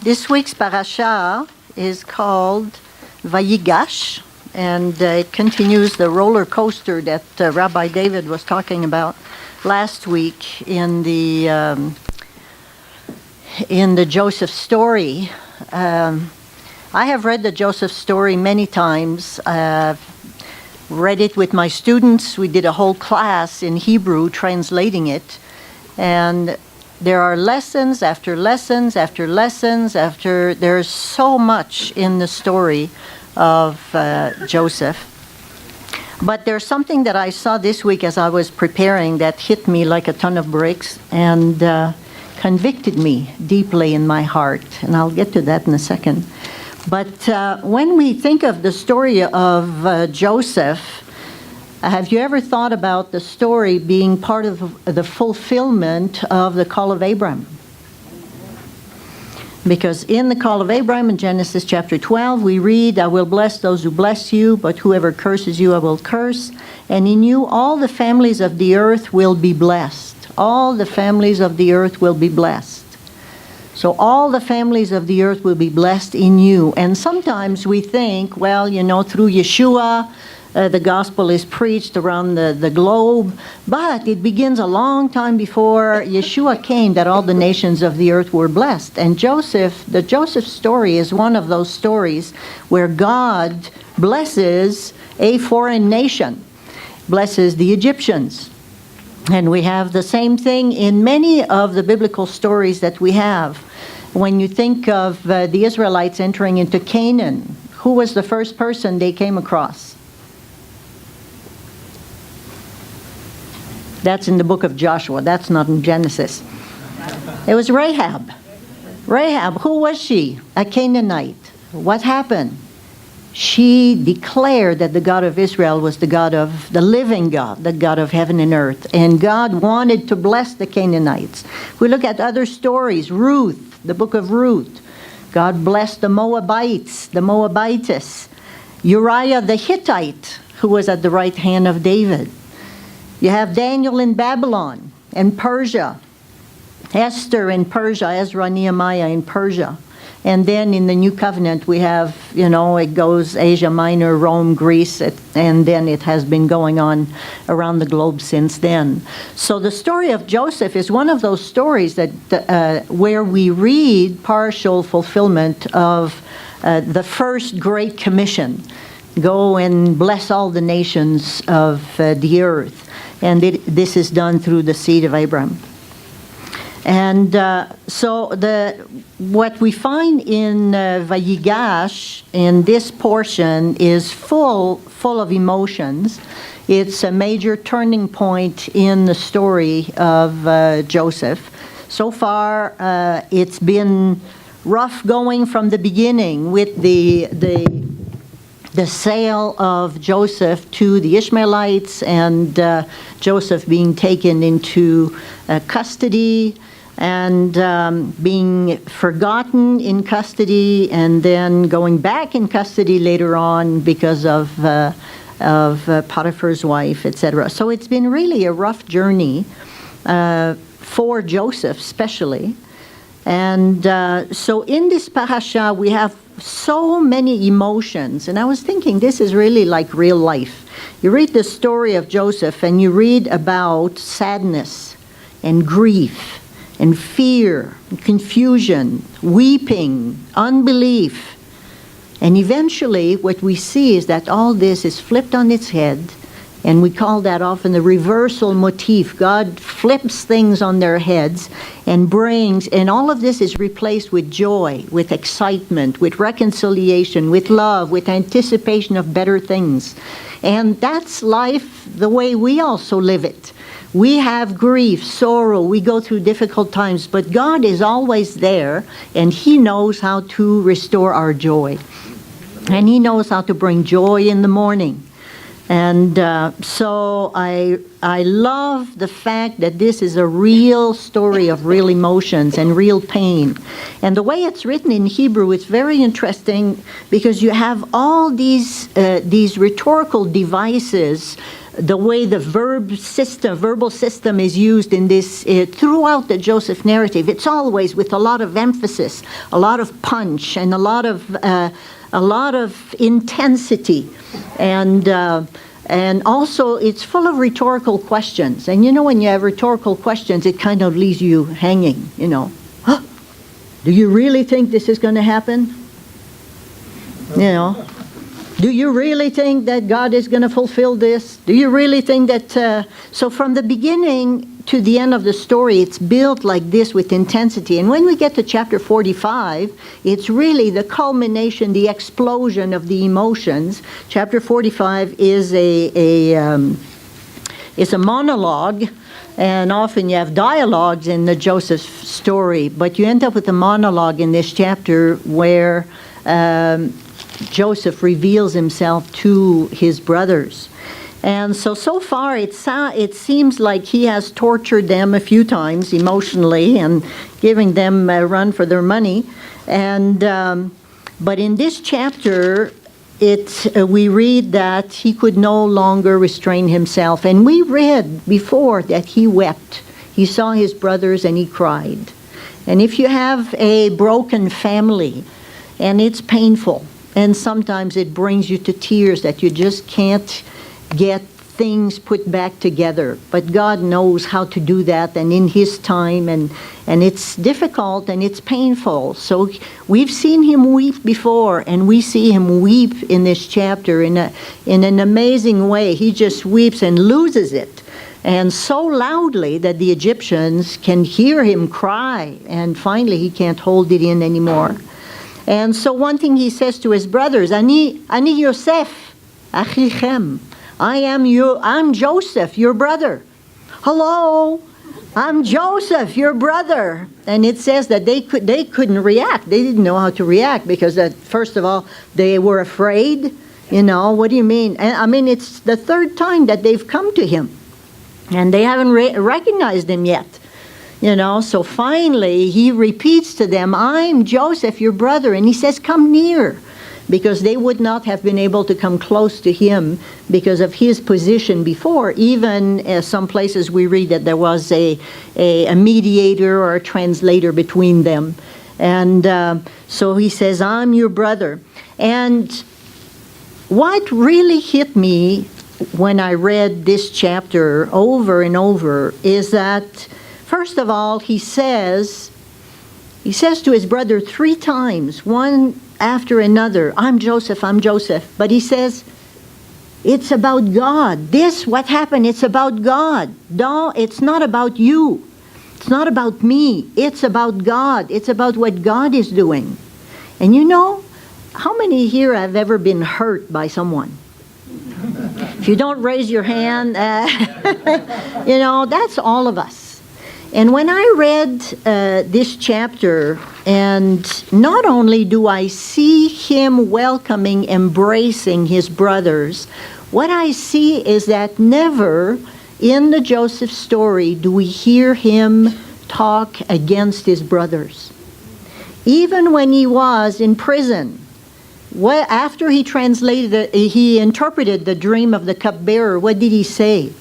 This week's parasha is called Vayigash, and it continues the roller coaster that Rabbi David was talking about last week in the Joseph story. I have read the Joseph story many times. I've read it with my students. We did a whole class in Hebrew translating it, and there are lessons after lessons after lessons after. There's so much in the story of Joseph. But there's something that I saw this week as I was preparing that hit me like a ton of bricks and convicted me deeply in my heart. And I'll get to that in a second. But when we think of the story of Joseph, have you ever thought about the story being part of the fulfillment of the call of Abram? Because in the call of Abram in Genesis chapter 12, we read, I will bless those who bless you, but whoever curses you, I will curse. And in you, all the families of the earth will be blessed. All the families of the earth will be blessed. So all the families of the earth will be blessed in you. And sometimes we think, well, through Yeshua, the gospel is preached around the globe, but it begins a long time before Yeshua came that all the nations of the earth were blessed. And the Joseph story is one of those stories where God blesses a foreign nation, blesses the Egyptians. And we have the same thing in many of the biblical stories that we have. When you think of the Israelites entering into Canaan, who was the first person they came across? That's in the book of Joshua. That's not in Genesis. It was Rahab. Rahab, who was she? A Canaanite. What happened? She declared that the God of Israel was the God of the living God, the God of heaven and earth. And God wanted to bless the Canaanites. We look at other stories. Ruth, the book of Ruth. God blessed the Moabites, the Moabitess. Uriah the Hittite, who was at the right hand of David. You have Daniel in Babylon and Persia, Esther in Persia, Ezra, Nehemiah in Persia. And then in the New Covenant we have, it goes Asia Minor, Rome, Greece, and then it has been going on around the globe since then. So the story of Joseph is one of those stories that where we read partial fulfillment of the first Great Commission. Go and bless all the nations of the earth. And this is done through the seed of Abram. And so what we find in Vayigash, in this portion, is full of emotions. It's a major turning point in the story of Joseph. So far, it's been rough going from the beginning with the sale of Joseph to the Ishmaelites and Joseph being taken into custody and being forgotten in custody and then going back in custody later on because of Potiphar's wife, etc. So it's been really a rough journey for Joseph especially. And so in this parasha we have so many emotions, and I was thinking this is really like real life. You read the story of Joseph and you read about sadness and grief and fear and confusion, weeping, unbelief. And eventually what we see is that all this is flipped on its head, and we call that often the reversal motif. God flips things on their heads and all of this is replaced with joy, with excitement, with reconciliation, with love, with anticipation of better things. And that's life the way we also live it. We have grief, sorrow, we go through difficult times, but God is always there, and He knows how to restore our joy. And He knows how to bring joy in the morning. And so I love the fact that this is a real story of real emotions and real pain. And the way it's written in Hebrew, it's very interesting because you have all these rhetorical devices the way the verbal system is used in this throughout the Joseph narrative. It's always with a lot of emphasis, a lot of punch, and a lot of intensity, and also it's full of rhetorical questions. And you know, when you have rhetorical questions, it kind of leaves you hanging. You know, huh? Do you really think this is going to happen? You know. Do you really think that God is going to fulfill this? Do you really think that... So from the beginning to the end of the story, it's built like this with intensity. And when we get to chapter 45, it's really the culmination, the explosion of the emotions. Chapter 45 is a monologue, and often you have dialogues in the Joseph story, but you end up with a monologue in this chapter where... Joseph reveals himself to his brothers. And so far it seems like he has tortured them a few times emotionally and giving them a run for their money. And but in this chapter, we read that he could no longer restrain himself. And we read before that he wept. He saw his brothers and he cried. And if you have a broken family, and it's painful, and sometimes it brings you to tears that you just can't get things put back together. But God knows how to do that, and in His time, and it's difficult and it's painful. So we've seen Him weep before, and we see Him weep in this chapter in an amazing way. He just weeps and loses it, and so loudly that the Egyptians can hear Him cry, and finally He can't hold it in anymore. And so one thing he says to his brothers, Ani Yosef, Achichem. I'm Joseph, your brother. Hello, I'm Joseph, your brother. And it says that they couldn't react. They didn't know how to react because first of all, they were afraid. You know, what do you mean? And, I mean, it's the third time that they've come to him, and they haven't recognized him yet. You know, so finally he repeats to them, I'm Joseph, your brother. And he says, come near, because they would not have been able to come close to him because of his position before. Even some places we read that there was a mediator or a translator between them. And so he says, I'm your brother. And what really hit me when I read this chapter over and over is that, first of all, he says to his brother 3 times, one after another, I'm Joseph, I'm Joseph. But he says, it's about God. This, what happened, it's about God. No, it's not about you. It's not about me. It's about God. It's about what God is doing. And you know, how many here have ever been hurt by someone? If you don't raise your hand, you know, that's all of us. And when I read this chapter, and not only do I see him welcoming, embracing his brothers, what I see is that never in the Joseph story do we hear him talk against his brothers. Even when he was in prison, after he interpreted the dream of the cupbearer, what did he say?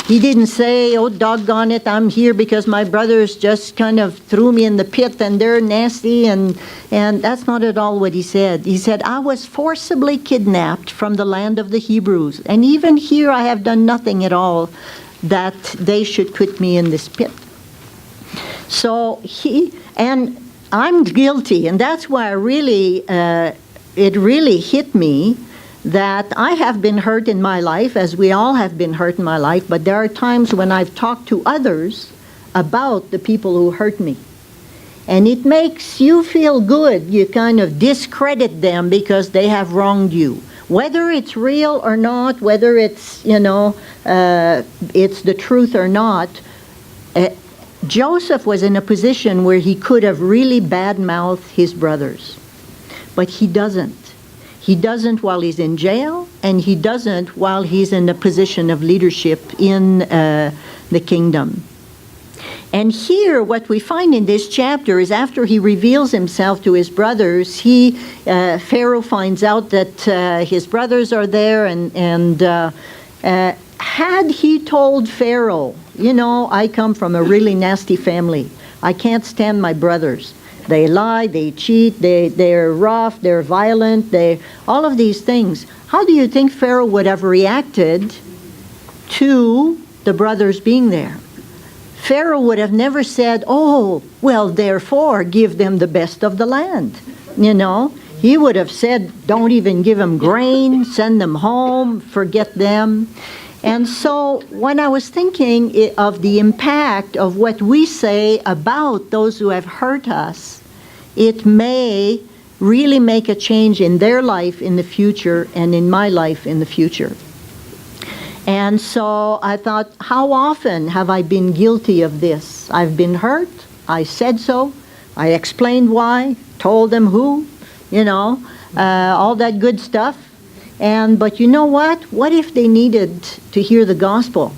He didn't say, oh, doggone it, I'm here because my brothers just kind of threw me in the pit and they're nasty, and that's not at all what he said. He said, I was forcibly kidnapped from the land of the Hebrews, and even here I have done nothing at all that they should put me in this pit. So and I'm guilty, and that's why it really hit me that I have been hurt in my life, as we all have been hurt in my life, but there are times when I've talked to others about the people who hurt me. And it makes you feel good. You kind of discredit them because they have wronged you. Whether it's real or not, whether it's, it's the truth or not, Joseph was in a position where he could have really bad-mouthed his brothers. But he doesn't. He doesn't while he's in jail, and he doesn't while he's in a position of leadership in the kingdom. And here, what we find in this chapter is after he reveals himself to his brothers, Pharaoh finds out that his brothers are there, and had he told Pharaoh, I come from a really nasty family. I can't stand my brothers. They lie, they cheat, they're rough, they're violent, all of these things. How do you think Pharaoh would have reacted to the brothers being there? Pharaoh would have never said, oh, well, therefore, give them the best of the land. He would have said, don't even give them grain, send them home, forget them. And so when I was thinking of the impact of what we say about those who have hurt us, it may really make a change in their life in the future and in my life in the future. And so I thought, how often have I been guilty of this? I've been hurt. I said so. I explained why, told them who, all that good stuff. But you know what? What if they needed to hear the gospel?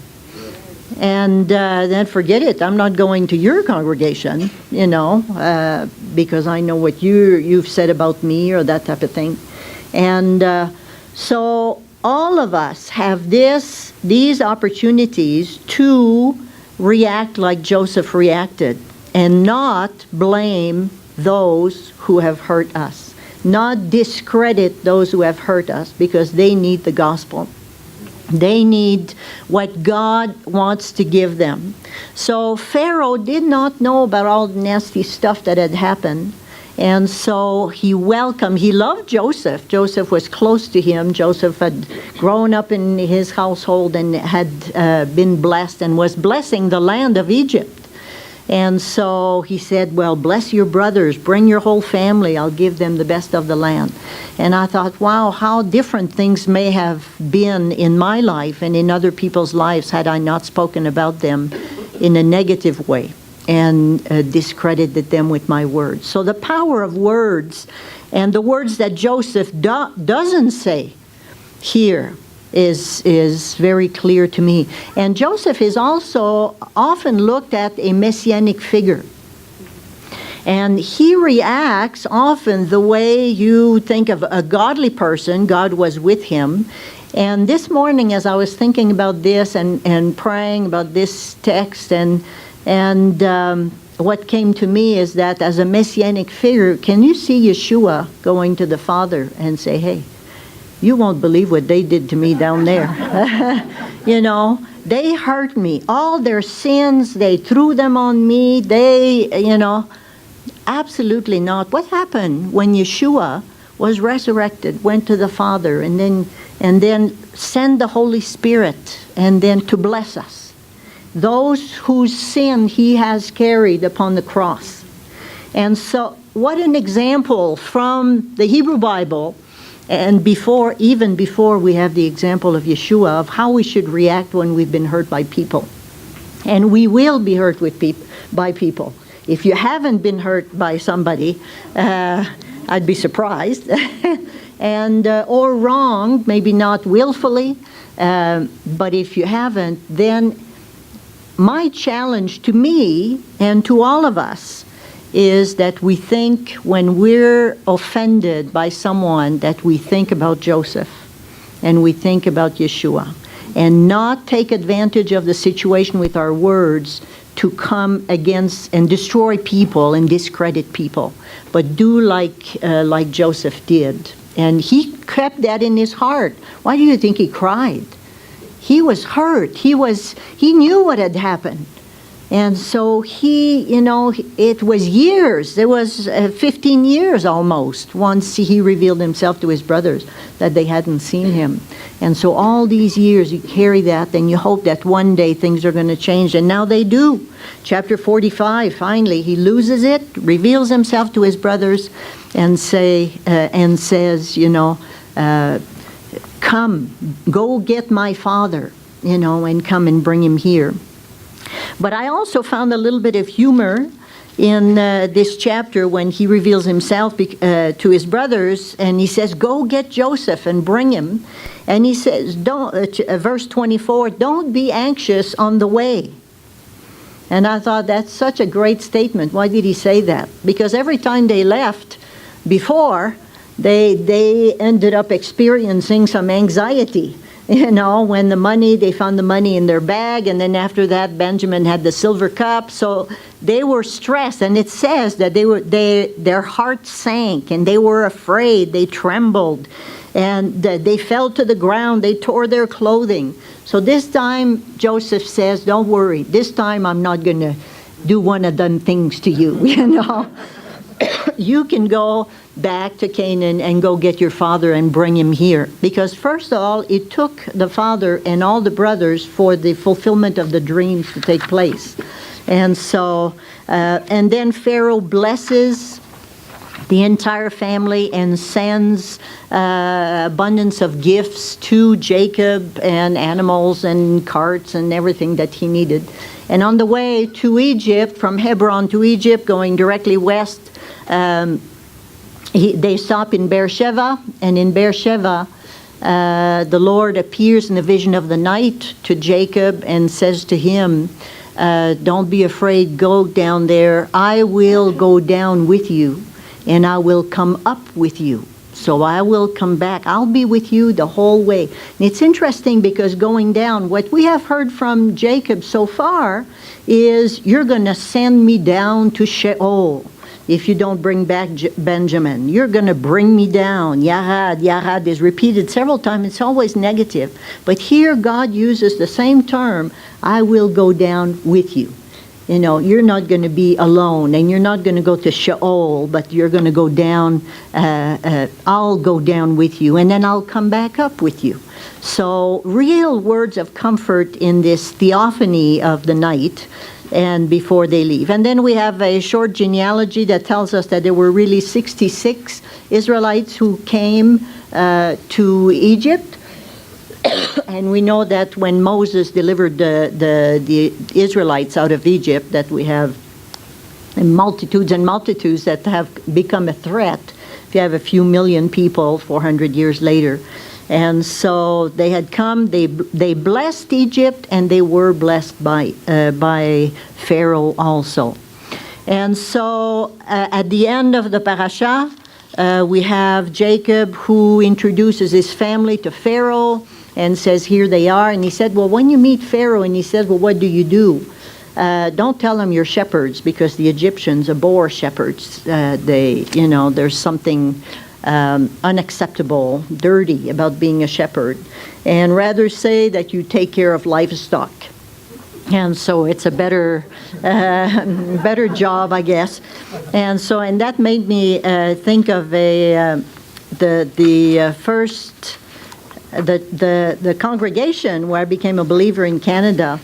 And then forget it. I'm not going to your congregation, because I know what you've said about me or that type of thing. And so all of us have these opportunities to react like Joseph reacted and not blame those who have hurt us. Not discredit those who have hurt us because they need the gospel. They need what God wants to give them. So Pharaoh did not know about all the nasty stuff that had happened. And so he loved Joseph. Joseph was close to him. Joseph had grown up in his household and had been blessed and was blessing the land of Egypt. And so he said, well, bless your brothers, bring your whole family, I'll give them the best of the land. And I thought, wow, how different things may have been in my life and in other people's lives had I not spoken about them in a negative way and discredited them with my words. So the power of words and the words that Joseph doesn't say here is very clear to me. And Joseph is also often looked at a messianic figure. And he reacts often the way you think of a godly person. God was with him. And this morning, as I was thinking about this and praying about this text, and what came to me is that as a messianic figure, can you see Yeshua going to the Father and say, hey, you won't believe what they did to me down there. They hurt me. All their sins, they threw them on me. Absolutely not. What happened when Yeshua was resurrected, went to the Father, and then sent the Holy Spirit, and then to bless us? Those whose sin he has carried upon the cross. And so, what an example from the Hebrew Bible. And even before we have the example of Yeshua of how we should react when we've been hurt by people. And we will be hurt by people. If you haven't been hurt by somebody, I'd be surprised. Or wronged, maybe not willfully, but if you haven't, then my challenge to me and to all of us is that we think when we're offended by someone that we think about Joseph and we think about Yeshua and not take advantage of the situation with our words to come against and destroy people and discredit people, but do like Joseph did. And he kept that in his heart. Why do you think he cried? He was hurt. He knew what had happened. And so it was years. It was 15 years almost once he revealed himself to his brothers that they hadn't seen him. And so all these years you carry that and you hope that one day things are going to change. And now they do. Chapter 45, finally, he loses it, reveals himself to his brothers and says, come, go get my father, and come and bring him here. But I also found a little bit of humor in this chapter when he reveals himself to his brothers, and he says, go get Joseph and bring him. And he says, verse 24, don't be anxious on the way. And I thought that's such a great statement. Why did he say that? Because every time they left before, they ended up experiencing some anxiety. when they found the money in their bag, and then after that Benjamin had the silver cup. So they were stressed, and it says that their hearts sank, and they were afraid, they trembled, and they fell to the ground, they tore their clothing. So this time Joseph says, don't worry, this time I'm not going to do one of them things to you, You can go back to Canaan and go get your father and bring him here. Because first of all, it took the father and all the brothers for the fulfillment of the dreams to take place. And so, and then Pharaoh blesses the entire family and sends abundance of gifts to Jacob, and animals and carts and everything that he needed. And on the way to Egypt, from Hebron to Egypt, going directly west, they stop in Beersheba, and in Beersheba, the Lord appears in the vision of the night to Jacob and says to him, don't be afraid, go down there. I will go down with you, and I will come up with you. So I will come back. I'll be with you the whole way. And it's interesting because going down, what we have heard from Jacob so far is, you're going to send me down to Sheol if you don't bring back Benjamin. You're going to bring me down. Yarad, Yarad is repeated several times. It's always negative. But here God uses the same term, I will go down with you. You're not going to be alone, and you're not going to go to Sheol, but you're going to go down, I'll go down with you, and then I'll come back up with you. So real words of comfort in this theophany of the night, and before they leave. And then we have a short genealogy that tells us that there were really 66 Israelites who came to Egypt. And we know that when Moses delivered the Israelites out of Egypt, that we have multitudes and multitudes that have become a threat. If you have a few million people 400 years later. And so they had come, they blessed Egypt, and they were blessed by Pharaoh also. And so at the end of the parasha, we have Jacob, who introduces his family to Pharaoh and says, here they are. And he said, well, when you meet Pharaoh, and he says, well, what do you do? Don't tell him you're shepherds, because the Egyptians abhor shepherds. There's something unacceptable, dirty about being a shepherd. And rather say that you take care of livestock. And so it's a better job, I guess. And that made me think of the congregation where I became a believer in Canada.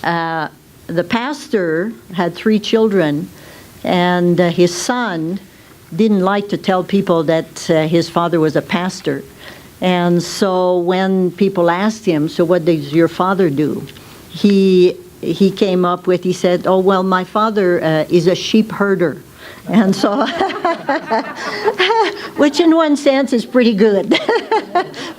The pastor had 3 children, and his son didn't like to tell people that his father was a pastor. And so when people asked him, so what does your father do? He came up with, he said, oh, well, my father is a sheep herder. And so, which in one sense is pretty good,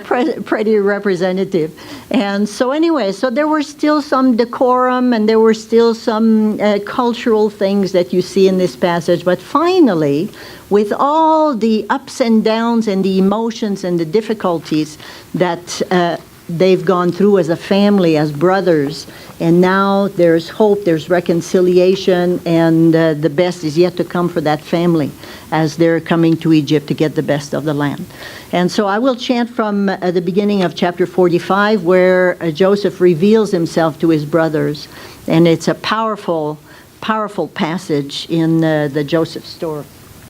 pretty representative. And so anyway, so there were still some decorum, and there were still some cultural things that you see in this passage. But finally, with all the ups and downs and the emotions and the difficulties that they've gone through as a family, as brothers, and now there's hope, there's reconciliation, and the best is yet to come for that family as they're coming to Egypt to get the best of the land. And so I will chant from the beginning of chapter 45, where Joseph reveals himself to his brothers, and it's a powerful, powerful passage in the Joseph story.